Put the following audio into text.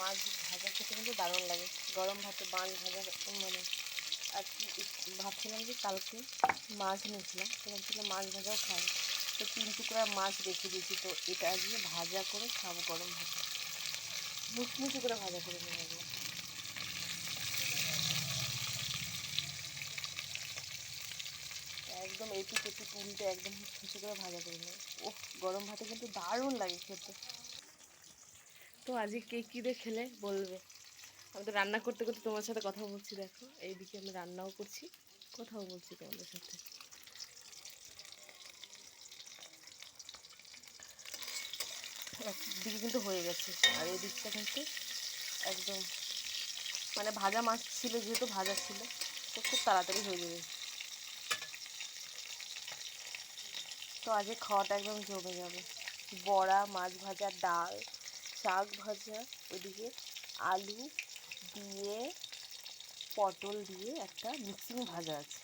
মাছ ভাজা খেতে কিন্তু দারুণ লাগে। গরম ভাতে মাছ ভাজা মানে আর কি ভাবছিলাম যে কালকে মাছ নিয়েছিলাম, তো ভাবছিলাম মাছ ভাজাও খাই, তো 3 টুকরা মাছ রেখে দিয়েছি, তো এটা আজকে ভাজা করে খাবো গরম ভাতে, মুচমুচি করে ভাজা করে নিয়ে নেবো। একদম এপিট এপিট উল্টে একদম মুচমুচি করে ভাজা করে নেবো। ওহ, গরম ভাতে কিন্তু দারুণ লাগে খেতে। তো আজকে কে কী দিয়ে খেলে বলবে। আমি তো রান্না করতে করতে তোমার সাথে কথা বলছি, দেখো এইদিকে আমি রান্নাও করছি, কথাও বলছি তোমাদের সাথে। একদিকে কিন্তু হয়ে গেছে, আর এই দিকটা কিন্তু একদম মানে ভাজা মাছ ছিল, যেহেতু ভাজা ছিল তো খুব তাড়াতাড়ি হয়ে যাবে। তো আজকে খাওয়াটা একদম জমে যাবে। বড়া, মাছ ভাজা, ডাল, শাক ভাজা, ওইদিকে আলু দিয়ে পটল দিয়ে একটা মিক্সিং ভাজা আছে।